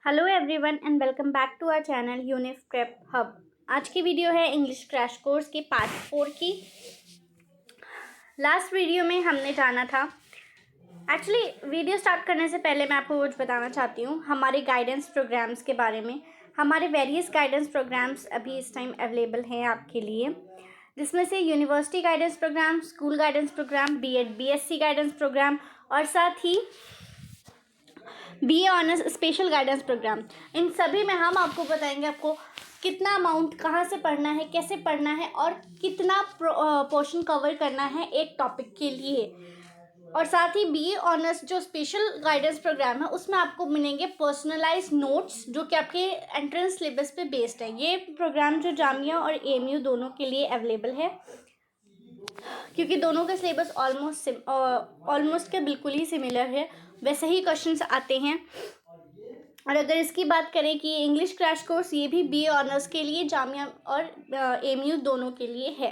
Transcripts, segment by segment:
Hello everyone and welcome back to our channel Unif Prep Hub. आज की video है English crash course के part 4 की। Last video में हमने जाना था, एक्चुअली वीडियो स्टार्ट करने से पहले मैं आपको कुछ बताना चाहती हूँ हमारे गाइडेंस प्रोग्राम्स के बारे में। हमारे वेरियस गाइडेंस प्रोग्राम्स अभी इस टाइम अवेलेबल हैं आपके लिए, जिसमें से university guidance program, school guidance program, BEd BSc guidance program और साथ ही BA honours special guidance program. इन सभी में हम आपको बताएंगे आपको कितना अमाउंट कहाँ से पढ़ना है, कैसे पढ़ना है और कितना पोर्शन कवर करना है एक टॉपिक के लिए। और साथ ही बीए ऑनर्स जो स्पेशल गाइडेंस प्रोग्राम है उसमें आपको मिलेंगे पर्सनलाइज नोट्स जो कि आपके एंट्रेंस सिलेबस पे बेस्ड है। ये प्रोग्राम जो जामिया और एएमयू दोनों के लिए अवेलेबल है, क्योंकि दोनों का सिलेबस ऑलमोस्ट के बिल्कुल ही सिमिलर है, वैसे ही क्वेश्चंस आते हैं। और अगर इसकी बात करें कि इंग्लिश क्रैश कोर्स ये भी बीए ऑनर्स के लिए, जामिया और एएमयू दोनों के लिए है।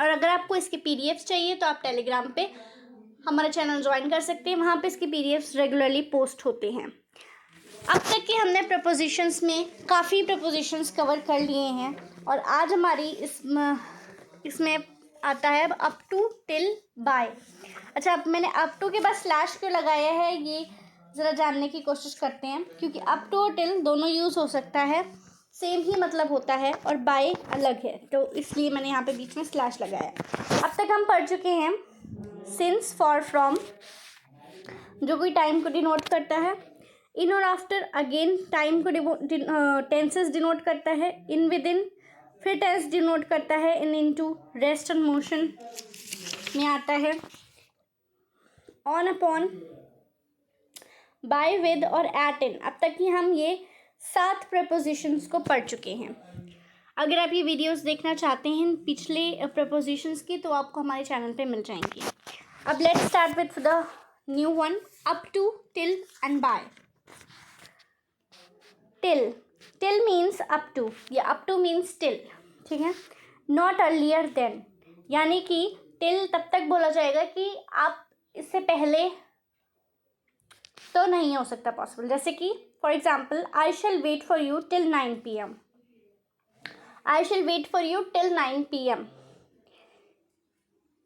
और अगर आपको इसके पीडीएफ्स चाहिए तो आप टेलीग्राम पे हमारा चैनल ज्वाइन कर सकते हैं, वहाँ पे इसके पीडीएफ्स रेगुलरली पोस्ट होते हैं। अब तक के हमने प्रपोजिशंस में काफ़ी प्रपोजिशंस कवर कर लिए हैं और आज हमारी इसमें आता है अप टू टिल बाय। अच्छा, अब मैंने अप टू के बाद स्लैश क्यों लगाया है ये ज़रा जानने की कोशिश करते हैं, क्योंकि अप टू और टिल दोनों यूज़ हो सकता है, सेम ही मतलब होता है और बाय अलग है, तो इसलिए मैंने यहाँ पे बीच में स्लैश लगाया। अब तक हम पढ़ चुके हैं सिंस, फॉर, फ्रॉम जो कोई टाइम को डिनोट करता है, इन और आफ्टर अगेन टाइम को टेंसेस डिनोट करता है, इन विद इन फिर टेंस डिनोट करता है, in into rest and motion में आता है, ऑन अपॉन, बाय, विद और एट इन। अब तक ही हम ये 7 प्रपोजिशंस को पढ़ चुके हैं। अगर आप ये वीडियोस देखना चाहते हैं पिछले प्रपोजिशंस की तो आपको हमारे चैनल पे मिल जाएंगी। अब let's start with the new one, up to, till and by. Till, till means up to या अप टू मीन्स टिल, ठीक है। नॉट अर्लियर देन, यानी कि टिल तब तक बोला जाएगा कि आप इससे पहले तो नहीं हो सकता पॉसिबल। जैसे कि for example, I shall wait for you till 9 PM। I shall wait for you till 9 PM।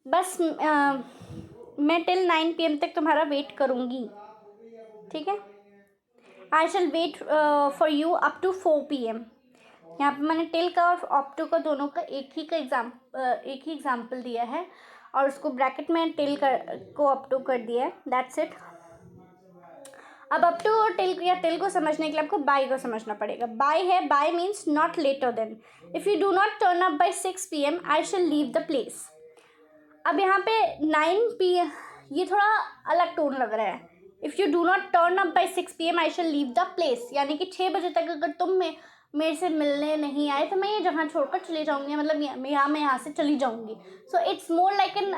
बस मैं टिल 9 PM तक तुम्हारा वेट करूँगी, ठीक है। I shall wait for you up to 4 PM। यहाँ पे मैंने टिल का और अप टू का दोनों का एक ही एग्जाम्पल दिया है और उसको ब्रैकेट में टिल को अप टू कर दिया है, दैट्स इट। अब अप टू और टिल या टिल को समझने के लिए आपको बाय को समझना पड़ेगा। बाय है, by means not later than. If you do not turn up by 6 PM I shall leave the place. अब यहाँ पे 9 PM ये थोड़ा अलग टोन लग रहा है। If you do not turn up by 6 PM I shall leave the place, यानी कि 6 बजे तक अगर तुम मेरे से मिलने नहीं आए तो मैं ये जगह छोड़कर चली जाऊँगी, मतलब मैं यहाँ से चली जाऊँगी। So it's more like in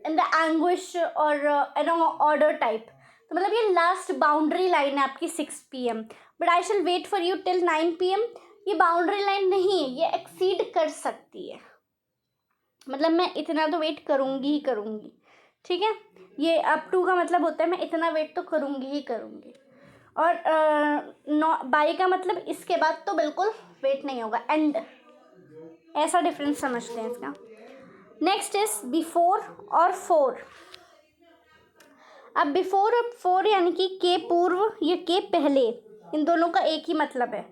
the anguish और एन ऑर्डर टाइप। तो मतलब ये लास्ट बाउंड्री लाइन है आपकी 6 PM, but I shall wait for you till 9 PM ये बाउंड्री लाइन नहीं है, ये एक्सीड कर सकती है, मतलब मैं इतना तो वेट करूँगी ही करूँगी, ठीक है। ये अप टू का मतलब होता है मैं इतना वेट तो करूँगी ही करूँगी। और बाई का मतलब इसके बाद तो बिल्कुल वेट नहीं होगा, एंड, ऐसा डिफरेंस समझते हैं इसका। नेक्स्ट इज बिफोर और फोर। अब बिफोर और फोर यानी कि के पूर्व या के पहले, इन दोनों का एक ही मतलब है,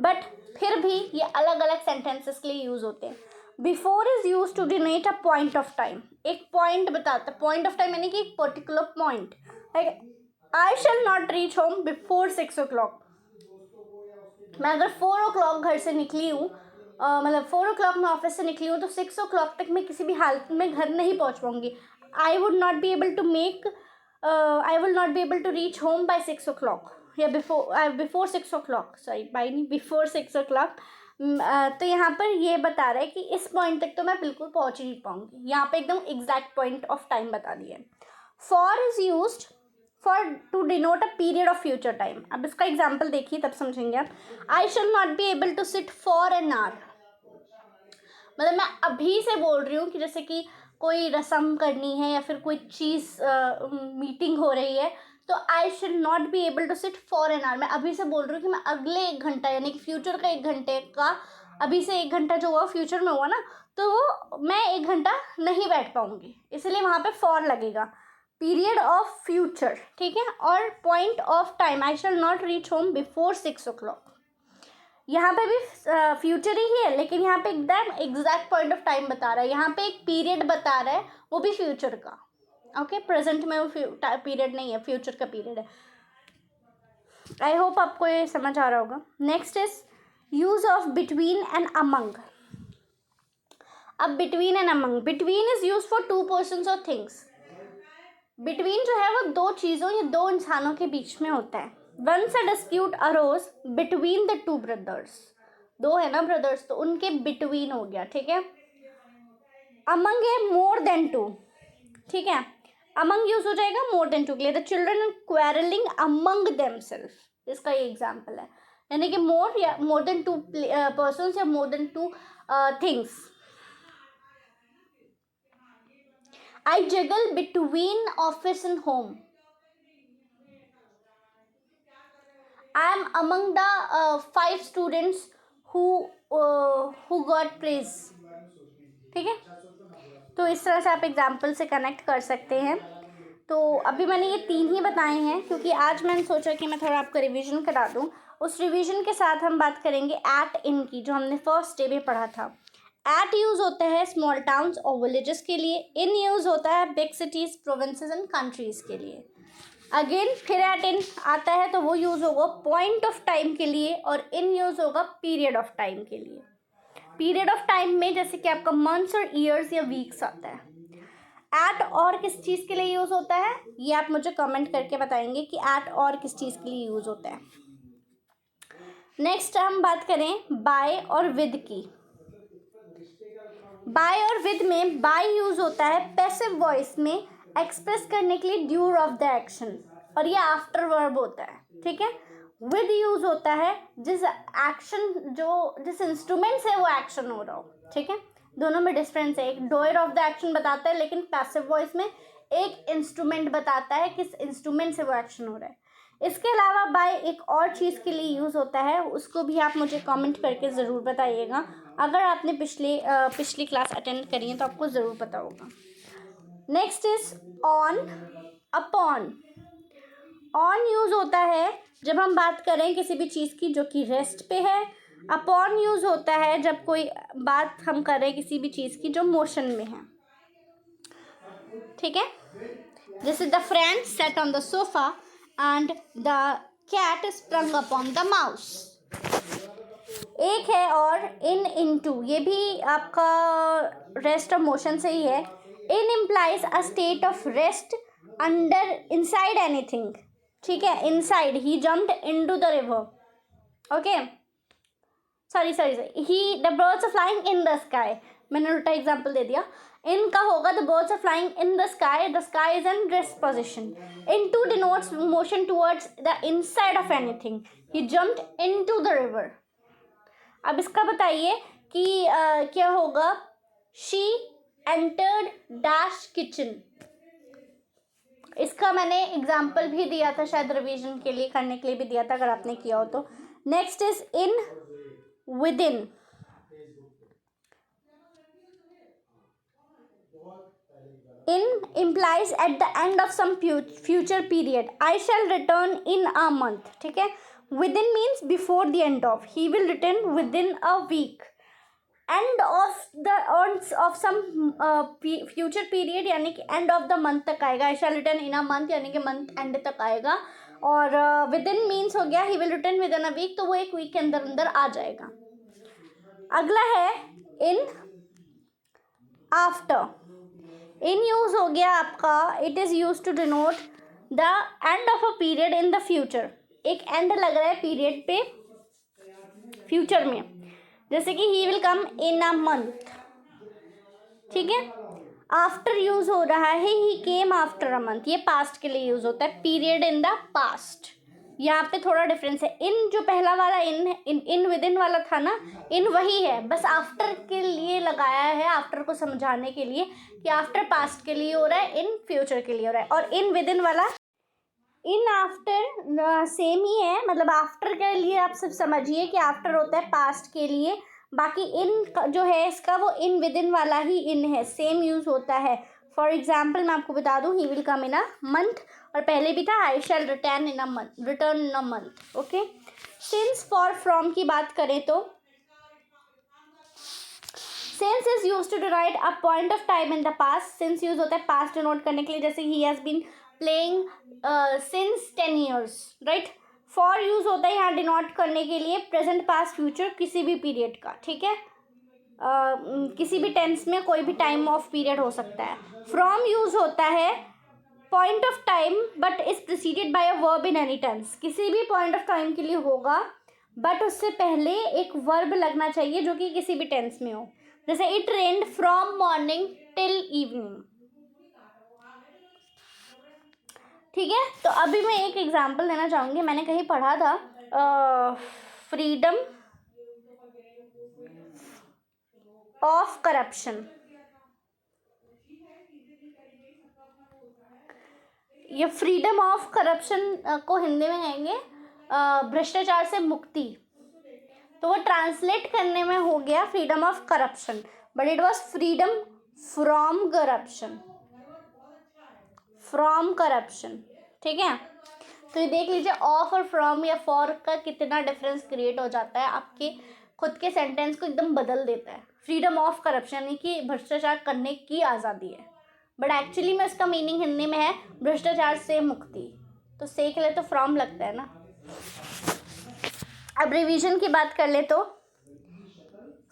बट फिर भी ये अलग अलग सेंटेंसेस के लिए यूज़ होते हैं। Before is use to denote a point of time, एक पॉइंट बताता है, पॉइंट ऑफ टाइम यानी कि एक particular point. I shall not reach home before 6 o'clock। मैं अगर 4 o'clock घर से निकली हूँ, मतलब 4 o'clock मैं ऑफिस से निकली हूँ तो 6 o'clock तक मैं किसी भी हालत में घर नहीं पहुँच पाऊँगी। I would not be able to I will not be able to reach home by 6 o'clock या बिफोर 6 o'clock, सॉरी बाय नहीं, बिफोर 6 o'clock। तो यहाँ पर ये बता रहा है कि इस पॉइंट तक तो मैं बिल्कुल पहुँच ही नहीं पाऊँगी, यहाँ पे एकदम एग्जैक्ट पॉइंट ऑफ टाइम बता दिया है। For is used for to denote a period of future time. अब इसका एग्जाम्पल देखिए तब समझेंगे आप। I shall not be able to sit for an hour, मतलब मैं अभी से बोल रही हूँ कि जैसे कि कोई रस्म करनी है या फिर कोई चीज़ मीटिंग हो रही है तो I should not be able to sit for an hour. मैं अभी से बोल रही हूँ कि मैं अगले 1 घंटा यानी कि फ्यूचर का 1 घंटे का, अभी से 1 घंटा जो हुआ फ्यूचर में हुआ ना, तो मैं 1 घंटा नहीं बैठ पाऊंगी, इसलिए वहाँ पे फॉर लगेगा। पीरियड ऑफ फ्यूचर, ठीक है। और point of time, I shall not reach home before 6 o'clock। यहाँ पे भी फ्यूचर ही है, लेकिन यहाँ पे एकदम एग्जैक्ट पॉइंट ऑफ टाइम बता रहा है। यहाँ पे एक पीरियड बता रहा है, वो भी फ्यूचर का। ओके, प्रेजेंट में वो पीरियड नहीं है, फ्यूचर का पीरियड है। आई होप आपको ये समझ आ रहा होगा। Next is use of between and among. अब between and among, between is use for 2 persons और थिंग्स। बिटवीन जो है वो 2 चीज़ों या 2 इंसानों के बीच में होता है। Once a dispute arose between the 2 brothers, 2 है ना ब्रदर्स, तो उनके बिटवीन हो गया, ठीक है। अमंग है मोर देन 2, ठीक है। अमंग यूज हो जाएगा मोर देन 2 के लिए। The children are quarreling among themselves, इसका ये एग्जाम्पल है। यानी कि मोर या मोर देन 2 persons या more than 2 things. I juggle between office and home. I am among the 5 students who got praise, ठीक है। तो इस तरह से आप एग्जाम्पल से कनेक्ट कर सकते हैं। तो अभी मैंने ये 3 ही बताए हैं, क्योंकि आज मैंने सोचा कि मैं थोड़ा आपका रिवीजन करा दूं। उस रिवीजन के साथ हम बात करेंगे एट इन की, जो हमने फर्स्ट डे में पढ़ा था। एट यूज़ होता है स्मॉल टाउन्स और विलेजेस के लिए। इन यूज़ होता है big cities, provinces and countries के लिए। अगेन फिर एट इन आता है तो वो यूज़ होगा पॉइंट ऑफ टाइम के लिए, और इन यूज़ होगा पीरियड ऑफ टाइम के लिए। पीरियड ऑफ टाइम में जैसे कि आपका मंथ्स और ईयर्स या वीक्स आता है। एट और किस चीज़ के लिए यूज़ होता है, ये आप मुझे कमेंट करके बताएंगे कि एट और किस चीज़ के लिए यूज़ होता है। नेक्स्ट हम बात करें बाय और विद की। बाय और विद में बाय यूज़ होता है पैसिव वॉइस में एक्सप्रेस करने के लिए ड्यूर ऑफ द एक्शन, और ये आफ्टर वर्ब होता है, ठीक है। विद यूज़ होता है जिस एक्शन, जो जिस इंस्ट्रूमेंट से वो एक्शन हो रहा हो, ठीक है। दोनों में डिफरेंस है। एक डोयर ऑफ द एक्शन बताता है, लेकिन पैसिव वॉइस में एक इंस्ट्रूमेंट बताता है किस इंस्ट्रूमेंट से वो एक्शन हो रहा है। इसके अलावा बाय एक और चीज़ के लिए यूज़ होता है, उसको भी आप मुझे कमेंट करके ज़रूर बताइएगा। अगर आपने पिछली क्लास अटेंड करी है तो आपको ज़रूर पता होगा। Next is on, upon. On use होता है जब हम बात करें किसी भी चीज़ की जो कि रेस्ट पे है। अपॉन यूज़ होता है जब कोई बात हम करें किसी भी चीज़ की जो मोशन में है, ठीक है। जैसे the friend set on the sofa and the cat sprang upon the mouse. एक है और इन इनटू, ये भी आपका रेस्ट ऑफ मोशन से ही है। In implies a state of rest under inside anything, ठीक है। Inside, he jumped into the river. Okay, sorry he, the birds are flying in the sky. मैंने उल्टा एग्जाम्पल दे दिया। इन का होगा the birds are flying in the sky is in rest position. Into denotes motion towards the inside of anything, he jumped into the river. अब इसका बताइए कि क्या होगा। She entered dash kitchen. इसका मैंने एग्जाम्पल भी दिया था, शायद रिवीजन के लिए करने के लिए भी दिया था, अगर आपने किया हो तो। Next is in, with in. In implies at the end of some future period. I shall return in a month, ठीक है। within means before the end of, he will return within a week. end of some future period यानी कि end of the month तक आएगा। I shall return in a month यानी कि month end तक आएगा। और within means हो गया he will return within a week, तो वो एक वीक के अंदर अंदर आ जाएगा। अगला है in, आफ्टर। इन यूज हो गया आपका, it is use to denote the end of a period in the future. एक एंड लग रहा है पीरियड पे फ्यूचर में, जैसे कि he will come in a month, ठीक है। आफ्टर यूज हो रहा है ही केम आफ्टर अ मंथ, ये पास्ट के लिए यूज होता है, पीरियड इन द पास्ट। यहाँ पे थोड़ा डिफरेंस है। इन जो पहला वाला इन विद इन वाला था ना, इन वही है, बस आफ्टर के लिए लगाया है, आफ्टर को समझाने के लिए कि आफ्टर पास्ट के लिए हो रहा है, इन फ्यूचर के लिए हो रहा है। और इन विद इन वाला इन आफ्टर सेम ही है, मतलब आफ्टर के लिए आप सब समझिए कि आफ्टर होता है पास्ट के लिए, बाकी इन जो है इसका वो इन विद इन वाला ही इन है, सेम यूज़ होता है। फॉर एग्जाम्पल मैं आपको बता दूँ, he will come in a month, और पहले भी था I shall return in a month. Okay, since for from की बात करें तो since is use to direct a point of time in the past. Since use होता है पास्ट डिनोट करने के लिए, जैसे he has been playing since 10 years, right. For use होता है यहाँ डिनोट करने के लिए प्रेजेंट पास्ट फ्यूचर किसी भी पीरियड का, ठीक है। किसी भी टेंस में कोई भी टाइम ऑफ पीरियड हो सकता है। फ्रॉम यूज होता है point of time but is preceded by a verb in any tense. किसी भी पॉइंट ऑफ टाइम के लिए होगा बट उससे पहले एक वर्ब लगना चाहिए जो कि किसी भी टेंस में हो। जैसे it rained from morning till evening, ठीक है। तो अभी मैं एक एग्जांपल देना चाहूँगी, मैंने कहीं पढ़ा था फ्रीडम ऑफ करप्शन। ये फ्रीडम ऑफ करप्शन को हिंदी में कहेंगे भ्रष्टाचार से मुक्ति, तो वो ट्रांसलेट करने में हो गया freedom of corruption, but it was freedom from corruption, from corruption, ठीक है। तो ये देख लीजिए ऑफ और फ्रॉम या फॉर का कितना डिफरेंस क्रिएट हो जाता है, आपके खुद के सेंटेंस को एकदम बदल देता है। फ्रीडम ऑफ करप्शन यानी कि भ्रष्टाचार करने की आज़ादी है, बट एक्चुअली में इसका मीनिंग हिंदी में है भ्रष्टाचार से मुक्ति। तो से के लिए तो फ्रॉम लगता है ना। अब रिवीजन की बात कर ले तो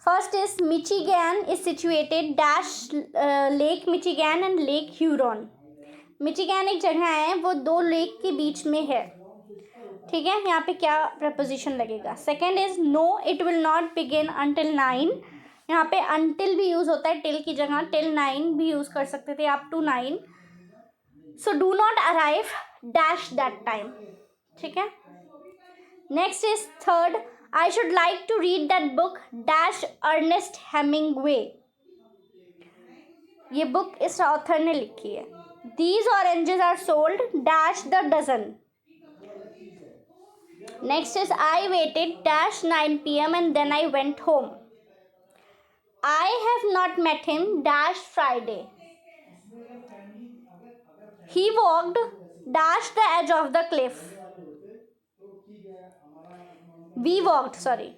first is Michigan is situated dash lake Michigan and lake Huron. Michigan एक जगह है, वो दो लेक के बीच में है, ठीक है। यहाँ पे क्या प्रपोजिशन लगेगा। Second is no it will not begin until 9। यहाँ पे अंटिल भी यूज होता है, टिल की जगह टिल 9 भी यूज कर सकते थे, up to 9। So do not arrive dash that time, ठीक है। Next is third, I should like to read that book dash Ernest Hemingway. ये बुक इस ऑथर ने लिखी है। These oranges are sold dash the dozen. Next is I waited dash 9 p.m. and then I went home. I have not met him dash Friday. He walked dash the edge of the cliff. We walked, sorry.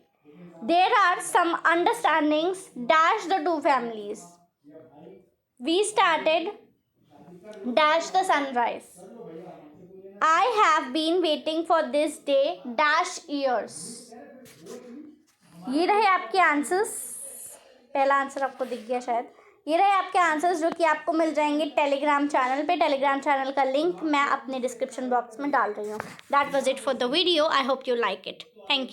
There are some understandings dash the two families. We started dash the sunrise. I have been waiting for this day dash years. ये रहे आपके answers. पहला answer आपको दिख गया शायद। ये रहे आपके आंसर्स जो कि आपको मिल जाएंगे टेलीग्राम चैनल पे। टेलीग्राम चैनल का लिंक मैं अपने डिस्क्रिप्शन बॉक्स में डाल रही हूँ। That was it for the video. I hope you like it. Thank you.